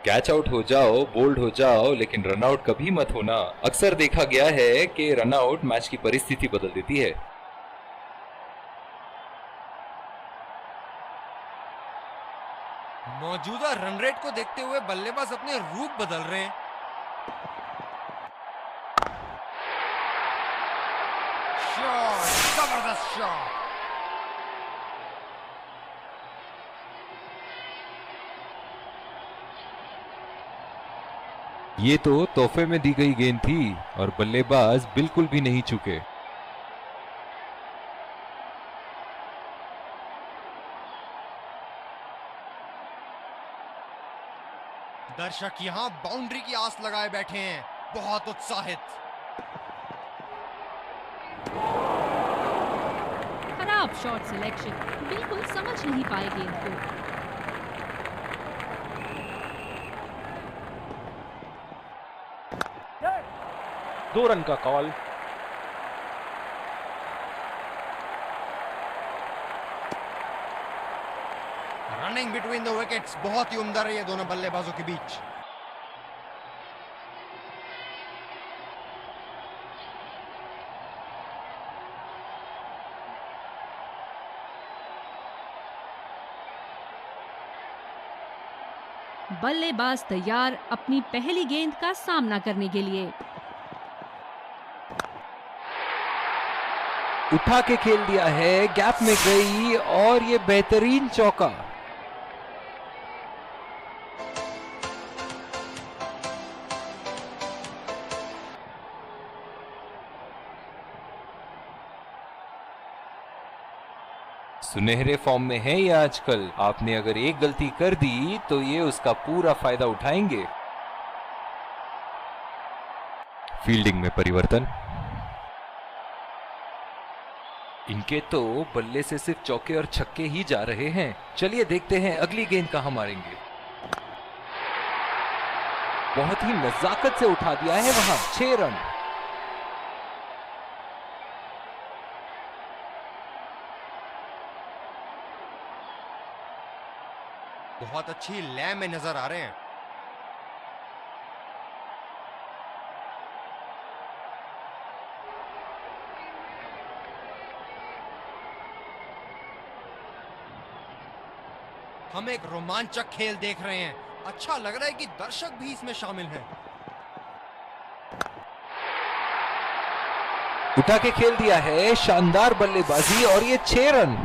कैच आउट हो जाओ, बोल्ड हो जाओ, लेकिन रन आउट कभी मत होना। अक्सर देखा गया है कि रन आउट मैच की परिस्थिति बदल देती है। मौजूदा रन रेट को देखते हुए बल्लेबाज अपने रूप बदल रहे हैं। शॉट, जबरदस्त शॉट। ये तो तोहफे में दी गई गेंद थी और बल्लेबाज बिल्कुल भी नहीं चूके। दर्शक यहां बाउंड्री की आस लगाए बैठे हैं, बहुत उत्साहित। खराब शॉट सिलेक्शन, बिल्कुल समझ नहीं पाए गेंद को। 2 रन का call. Running between the wickets बहुत ही उम्दा रही है दोनों बल्लेबाजों के बीच। बल्लेबाज तैयार अपनी पहली गेंद का सामना करने के लिए। उठा के खेल दिया है, गैप में गई और ये बेहतरीन चौका। सुनहरे फॉर्म में है ये आजकल। आपने अगर एक गलती कर दी तो ये उसका पूरा फायदा उठाएंगे। फील्डिंग में परिवर्तन। इनके तो बल्ले से सिर्फ चौके और छक्के ही जा रहे हैं। चलिए देखते हैं अगली गेंद कहां मारेंगे। बहुत ही नजाकत से उठा दिया है वहां। 6 रन। बहुत अच्छी लय में नजर आ रहे हैं। हम एक रोमांचक खेल देख रहे हैं। अच्छा लग रहा है कि दर्शक भी इसमें शामिल हैं। उठा के खेल दिया है, शानदार बल्लेबाजी और ये 6 रन।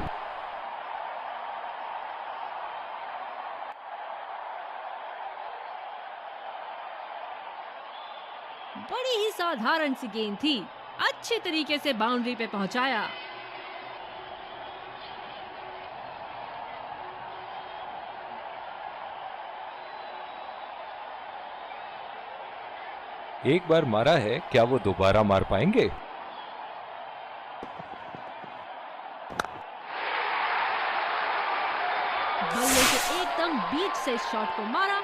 बड़ी ही साधारण सी गेंद थी, अच्छे तरीके से बाउंड्री पे पहुंचाया। एक बार मारा है, क्या वो दोबारा मार पाएंगे? बल्ले से एकदम बीच से शॉट को मारा।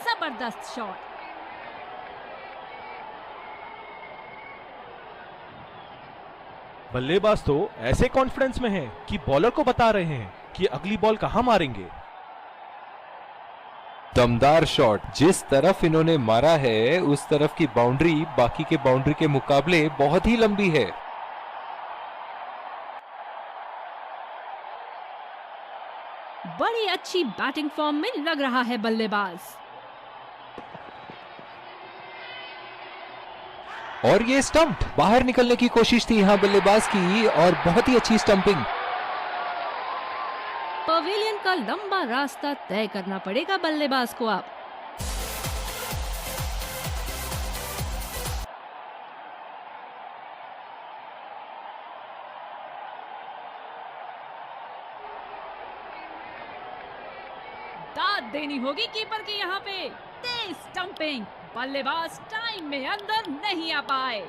जबरदस्त शॉट। बल्लेबाज तो ऐसे कॉन्फिडेंस में हैं कि बॉलर को बता रहे हैं कि अगली बॉल कहां मारेंगे। दमदार शॉट। जिस तरफ इन्होंने मारा है उस तरफ की बाउंड्री बाकी के बाउंड्री के मुकाबले बहुत ही लंबी है। बड़ी अच्छी बैटिंग फॉर्म में लग रहा है बल्लेबाज। और ये स्टंप, बाहर निकलने की कोशिश थी यहाँ बल्लेबाज की और बहुत ही अच्छी स्टंपिंग। पवेलियन का लंबा रास्ता तय करना पड़ेगा बल्लेबाज को अब। दाद देनी होगी कीपर की यहाँ पे। तेज स्टंपिंग, बल्लेबाज टाइम में अंदर नहीं आ पाए।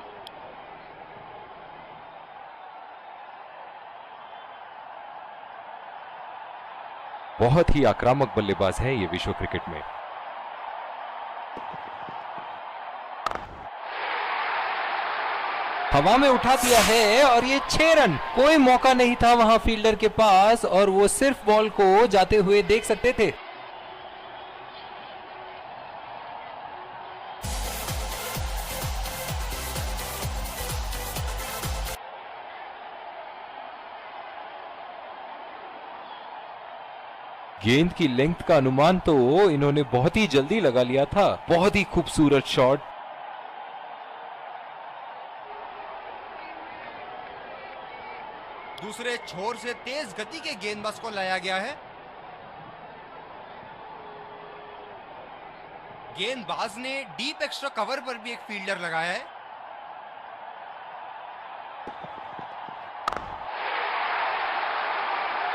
बहुत ही आक्रामक बल्लेबाज है ये विश्व क्रिकेट में। हवा में उठा दिया है और ये 6 रन। कोई मौका नहीं था वहां फील्डर के पास और वो सिर्फ बॉल को जाते हुए देख सकते थे। गेंद की लेंथ का अनुमान तो इन्होंने बहुत ही जल्दी लगा लिया था। बहुत ही खूबसूरत शॉट। दूसरे छोर से तेज गति के गेंदबाज को लाया गया है। गेंदबाज ने डीप एक्स्ट्रा कवर पर भी एक फील्डर लगाया है।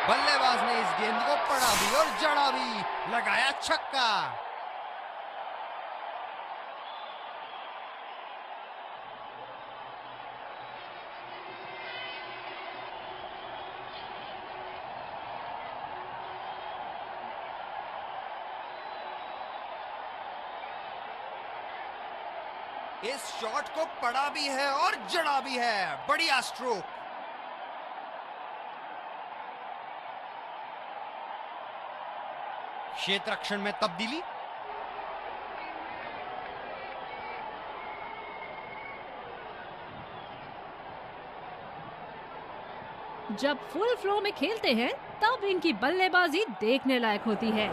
बल्लेबाज ने इस गेंद को पड़ा भी और जड़ा भी, लगाया छक्का। इस शॉट को पड़ा भी है और जड़ा भी है। बढ़िया स्ट्रोक। क्षेत्र रक्षण में तब्दीली। जब फुल फ्लो में खेलते हैं तब इनकी बल्लेबाजी देखने लायक होती है।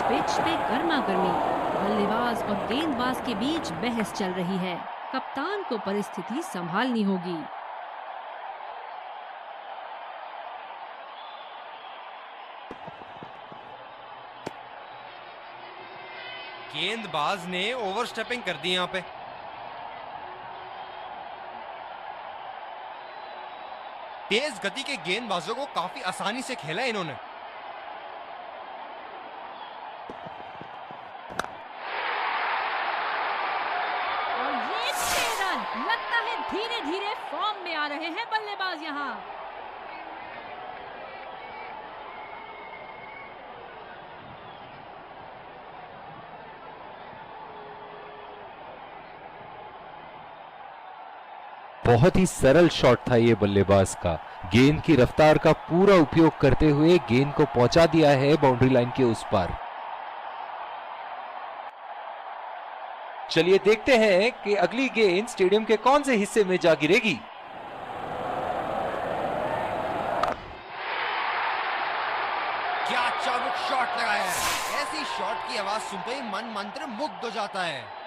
पिच पे गर्मा गर्मी, बल्लेबाज और गेंदबाज के बीच बहस चल रही है। कप्तान को परिस्थिति संभालनी होगी। गेंदबाज ने ओवरस्टेपिंग कर दी यहां पे। तेज गति के गेंदबाजों को काफी आसानी से खेला इन्होंने। और ये 6 रन। लगता है धीरे धीरे फॉर्म में आ रहे हैं बल्लेबाज यहाँ। बहुत ही सरल शॉट था ये बल्लेबाज का। गेंद की रफ्तार का पूरा उपयोग करते हुए गेंद को पहुंचा दिया है बाउंड्री लाइन के उस पार। चलिए देखते हैं कि अगली गेंद स्टेडियम के कौन से हिस्से में जा गिरेगी। क्या चाबुक शॉट लगाया है। ऐसी शॉट की आवाज सुनते ही मन मंत्र मुग्ध हो जाता है।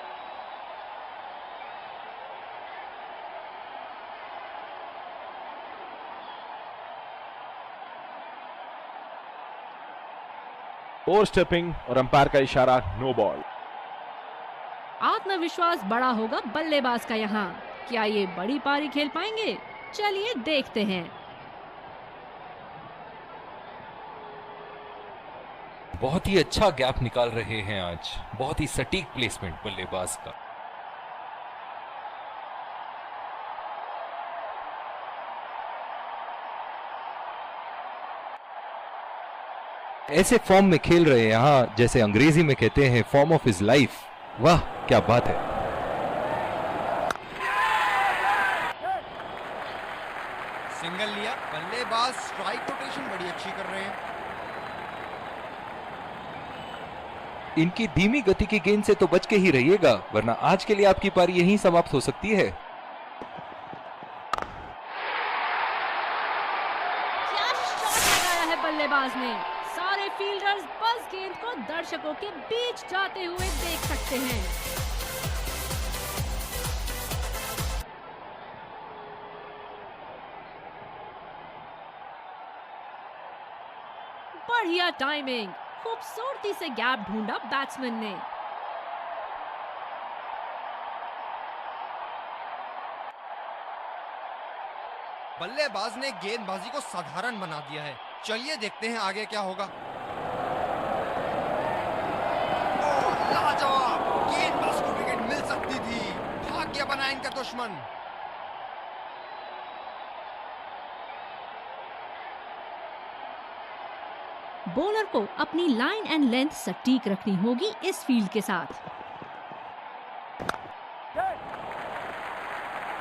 ओवर स्टेपिंग और अंपायर का इशारा, नो बॉल। आत्मविश्वास बड़ा होगा बल्लेबाज का यहाँ। क्या ये बड़ी पारी खेल पाएंगे? चलिए देखते हैं। बहुत ही अच्छा गैप निकाल रहे हैं आज। बहुत ही सटीक प्लेसमेंट बल्लेबाज का। ऐसे फॉर्म में खेल रहे हैं यहाँ, जैसे अंग्रेजी में कहते हैं फॉर्म ऑफ हिज लाइफ। वाह क्या बात है। सिंगल लिया। बल्लेबाज स्ट्राइक रोटेशन बड़ी अच्छी कर रहे हैं। इनकी धीमी गति की गेंद से तो बच के ही रहिएगा, वरना आज के लिए आपकी पारी यहीं समाप्त हो सकती है। क्या शॉट ने। सारे फील्डर्स बस गेंद को दर्शकों के बीच जाते हुए देख सकते हैं। बढ़िया टाइमिंग, खूबसूरती से गैप ढूंढा बैट्समैन ने। बल्लेबाज ने गेंदबाजी को साधारण बना दिया है। चलिए देखते हैं आगे क्या होगा। ओह, लाजवाब! गेंदबाज को विकेट मिल सकती थी। भाग्य बना इनका दुश्मन। बॉलर को अपनी लाइन एंड लेंथ सटीक रखनी होगी इस फील्ड के साथ।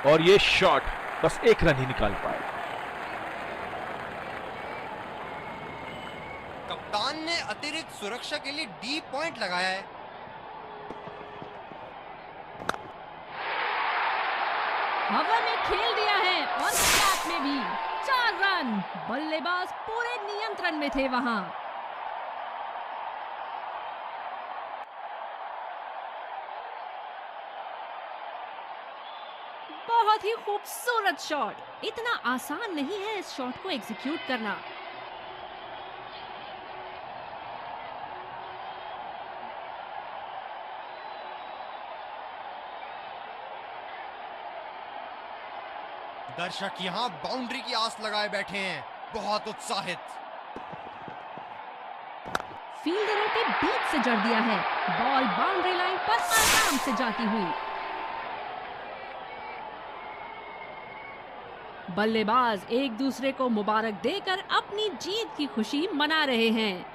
और ये शॉट बस एक रन ही निकाल पाए। कप्तान ने अतिरिक्त सुरक्षा के लिए डी पॉइंट लगाया है। हवा में खेल दिया है और कैच में भी। 4 रन। बल्लेबाज पूरे नियंत्रण में थे वहां। बहुत ही खूबसूरत शॉट। इतना आसान नहीं है इस शॉट को एग्जीक्यूट करना। दर्शक यहां बाउंड्री की आस लगाए बैठे हैं, बहुत उत्साहित। फील्डरों के बीच से जड़ दिया है। बॉल बाउंड्री लाइन पर आराम से जाती हुई। बल्लेबाज एक दूसरे को मुबारक देकर अपनी जीत की खुशी मना रहे हैं।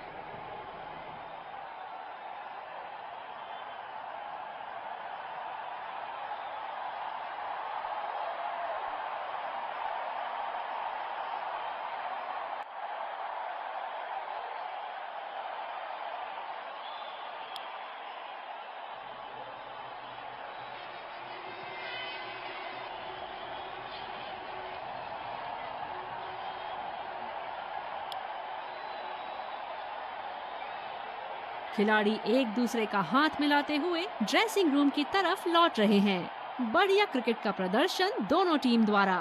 खिलाड़ी एक दूसरे का हाथ मिलाते हुए ड्रेसिंग रूम की तरफ लौट रहे हैं। बढ़िया क्रिकेट का प्रदर्शन दोनों टीम द्वारा।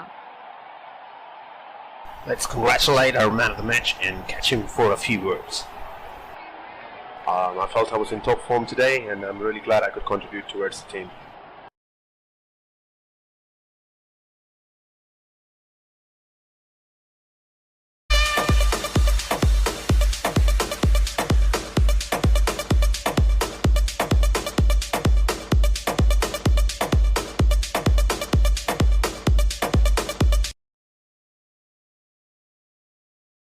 Let's congratulate our man of the match and catch him for a few words. I felt I was in top form today and I'm really glad I could contribute towards the team.